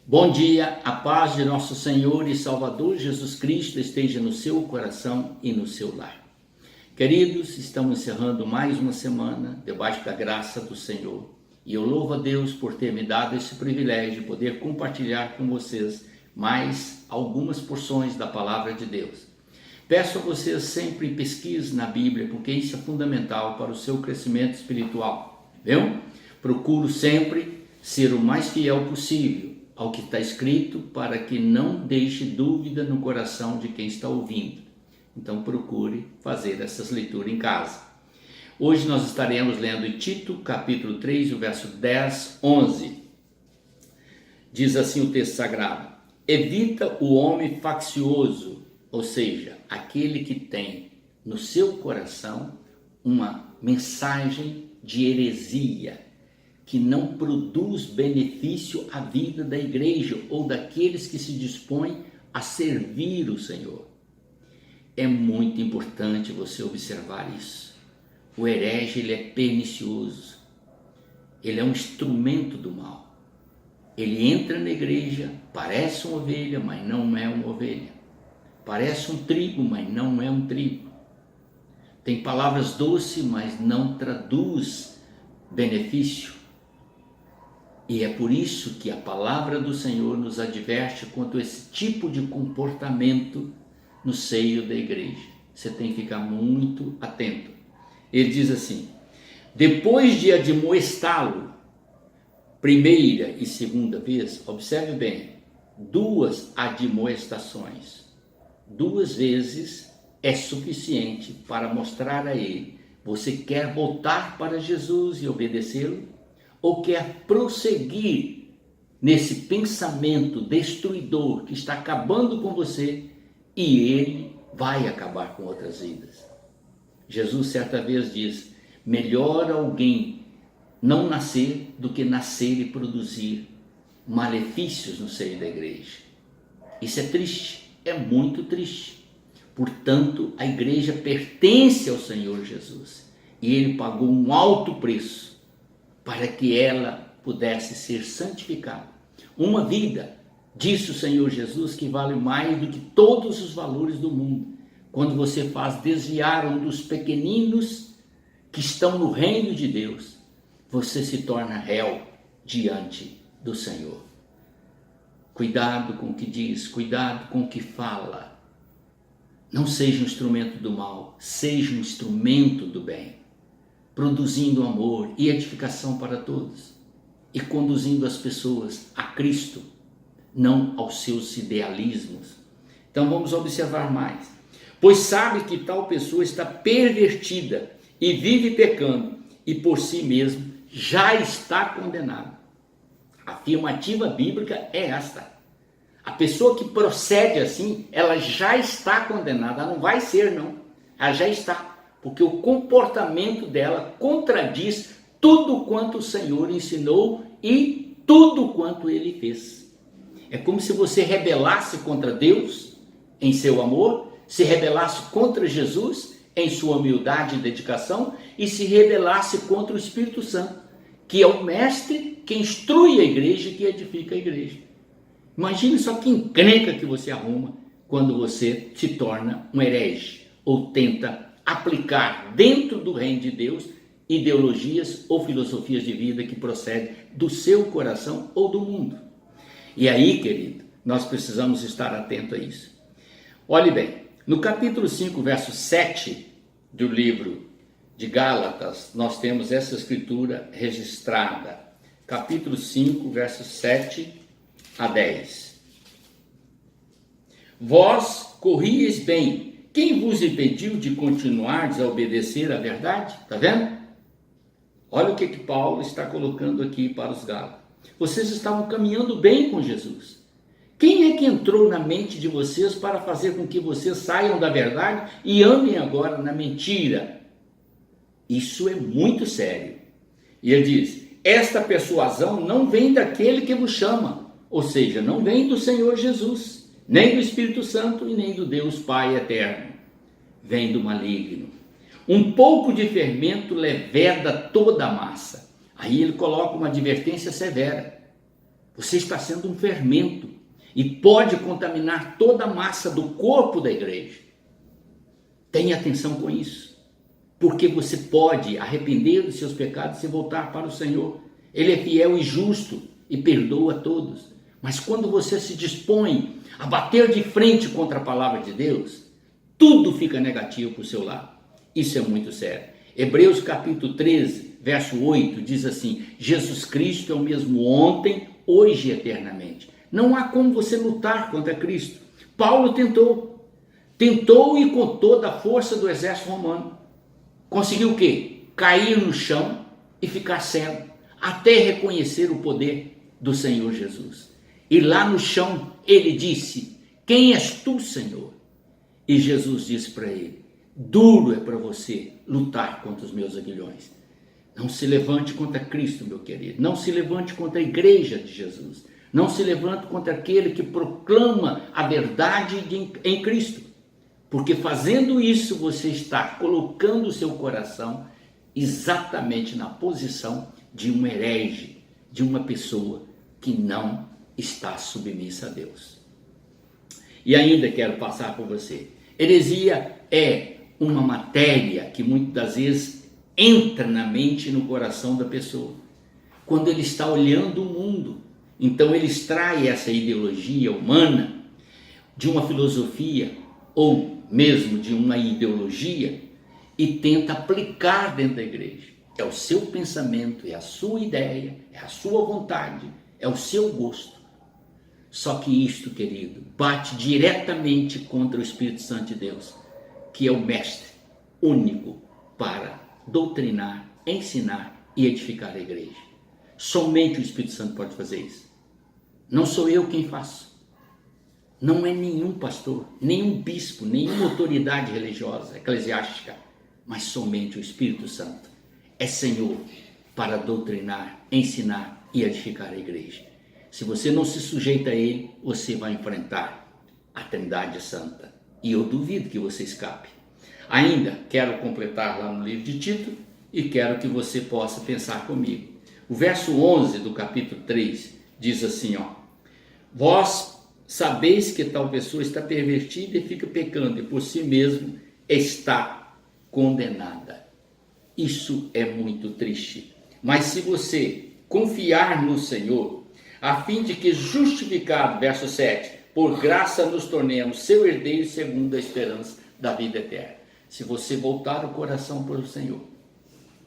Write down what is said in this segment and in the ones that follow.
Bom dia, a paz de nosso Senhor e Salvador Jesus Cristo esteja no seu coração e no seu lar. Queridos, estamos encerrando mais uma semana debaixo da graça do Senhor e eu louvo a Deus por ter me dado esse privilégio de poder compartilhar com vocês mais algumas porções da palavra de Deus. Peço a vocês sempre pesquise na Bíblia, porque isso é fundamental para o seu crescimento espiritual, viu? Procuro sempre ser o mais fiel possível ao que está escrito, para que não deixe dúvida no coração de quem está ouvindo. Então procure fazer essas leituras em casa. Hoje nós estaremos lendo em Tito, capítulo 3, o verso 10, 11. Diz assim o texto sagrado: evita o homem faccioso, ou seja, aquele que tem no seu coração uma mensagem de heresia, que não produz benefício à vida da igreja ou daqueles que se dispõem a servir o Senhor. É muito importante você observar isso. O herege, ele é pernicioso. Ele é um instrumento do mal. Ele entra na igreja, parece uma ovelha, mas não é uma ovelha. Parece um trigo, mas não é um trigo. Tem palavras doces, mas não traduz benefício. E é por isso que a palavra do Senhor nos adverte quanto a esse tipo de comportamento no seio da igreja. Você tem que ficar muito atento. Ele diz assim: depois de admoestá-lo, primeira e segunda vez, observe bem, 2 admoestações, 2 vezes é suficiente para mostrar a ele: você quer voltar para Jesus e obedecê-lo? Ou quer prosseguir nesse pensamento destruidor que está acabando com você e ele vai acabar com outras vidas? Jesus certa vez diz: melhor alguém não nascer do que nascer e produzir malefícios no seio da igreja. Isso é triste, é muito triste. Portanto, a igreja pertence ao Senhor Jesus e ele pagou um alto preço para que ela pudesse ser santificada. Uma vida, disse o Senhor Jesus, que vale mais do que todos os valores do mundo. Quando você faz desviar um dos pequeninos que estão no reino de Deus, você se torna réu diante do Senhor. Cuidado com o que diz, cuidado com o que fala. Não seja um instrumento do mal, seja um instrumento do bem, produzindo amor e edificação para todos e conduzindo as pessoas a Cristo, não aos seus idealismos. Então vamos observar mais. Pois sabe que tal pessoa está pervertida e vive pecando e por si mesmo já está condenada. A afirmativa bíblica é esta: a pessoa que procede assim, ela já está condenada. Ela não vai ser, não, ela já está. Porque o comportamento dela contradiz tudo quanto o Senhor ensinou e tudo quanto ele fez. É como se você rebelasse contra Deus em seu amor, se rebelasse contra Jesus em sua humildade e dedicação e se rebelasse contra o Espírito Santo, que é o mestre que instrui a igreja e que edifica a igreja. Imagine só que encrenca que você arruma quando você se torna um herege ou tenta aplicar dentro do reino de Deus ideologias ou filosofias de vida que procedem do seu coração ou do mundo. E aí, querido, nós precisamos estar atento a isso. Olhe bem, no capítulo 5, verso 7 do livro de Gálatas, nós temos essa escritura registrada. Capítulo 5, versos 7 a 10. Vós corrieis bem. Quem vos impediu de continuardes a obedecer à verdade? Está vendo? Olha o que Paulo está colocando aqui para os Gálatas. Vocês estavam caminhando bem com Jesus. Quem é que entrou na mente de vocês para fazer com que vocês saiam da verdade e andem agora na mentira? Isso é muito sério. E ele diz: esta persuasão não vem daquele que vos chama, ou seja, não vem do Senhor Jesus, nem do Espírito Santo e nem do Deus Pai eterno. Vem do maligno. Um pouco de fermento leveda toda a massa. Aí ele coloca uma advertência severa. Você está sendo um fermento e pode contaminar toda a massa do corpo da igreja. Tenha atenção com isso, porque você pode arrepender dos seus pecados e voltar para o Senhor. Ele é fiel e justo e perdoa a todos. Mas quando você se dispõe a bater de frente contra a palavra de Deus, tudo fica negativo para o seu lado. Isso é muito sério. Hebreus capítulo 13, verso 8, diz assim: Jesus Cristo é o mesmo ontem, hoje e eternamente. Não há como você lutar contra Cristo. Paulo tentou e com toda a força do exército romano. Conseguiu o quê? Cair no chão e ficar cego, até reconhecer o poder do Senhor Jesus. E lá no chão ele disse: quem és tu, Senhor? E Jesus disse para ele: duro é para você lutar contra os meus aguilhões. Não se levante contra Cristo, meu querido. Não se levante contra a igreja de Jesus. Não se levante contra aquele que proclama a verdade em Cristo. Porque fazendo isso, você está colocando o seu coração exatamente na posição de um herege, de uma pessoa que não está submissa a Deus. E ainda quero passar por você. Heresia é uma matéria que muitas das vezes entra na mente e no coração da pessoa. Quando ele está olhando o mundo, então ele extrai essa ideologia humana de uma filosofia ou mesmo de uma ideologia e tenta aplicar dentro da igreja. É o seu pensamento, é a sua ideia, é a sua vontade, é o seu gosto. Só que isto, querido, bate diretamente contra o Espírito Santo de Deus, que é o mestre único para doutrinar, ensinar e edificar a igreja. Somente o Espírito Santo pode fazer isso. Não sou eu quem faço. Não é nenhum pastor, nenhum bispo, nenhuma autoridade religiosa, eclesiástica, mas somente o Espírito Santo é Senhor para doutrinar, ensinar e edificar a igreja. Se você não se sujeita a Ele, você vai enfrentar a Trindade Santa. E eu duvido que você escape. Ainda quero completar lá no livro de Tito e quero que você possa pensar comigo. O verso 11 do capítulo 3 diz assim, ó: vós sabeis que tal pessoa está pervertida e fica pecando, e por si mesmo está condenada. Isso é muito triste. Mas se você confiar no Senhor, a fim de que, justificado, verso 7, por graça nos tornemos seu herdeiro segundo a esperança da vida eterna. Se você voltar o coração para o Senhor,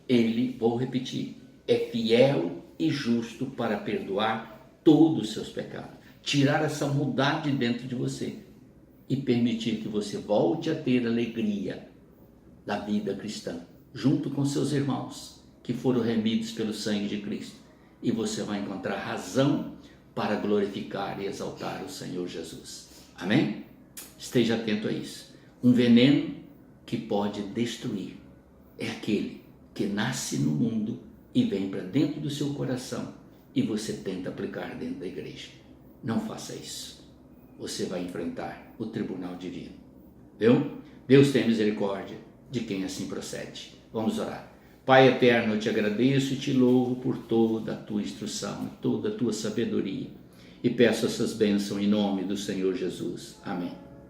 Ele, vou repetir, é fiel e justo para perdoar todos os seus pecados, tirar essa maldade dentro de você e permitir que você volte a ter alegria da vida cristã, junto com seus irmãos que foram remidos pelo sangue de Cristo. E você vai encontrar razão para glorificar e exaltar o Senhor Jesus. Amém? Esteja atento a isso. Um veneno que pode destruir é aquele que nasce no mundo e vem para dentro do seu coração e você tenta aplicar dentro da igreja. Não faça isso. Você vai enfrentar o tribunal divino. Viu? Deus tem misericórdia de quem assim procede. Vamos orar. Pai eterno, eu te agradeço e te louvo por toda a tua instrução, toda a tua sabedoria. E peço essas bênçãos em nome do Senhor Jesus. Amém.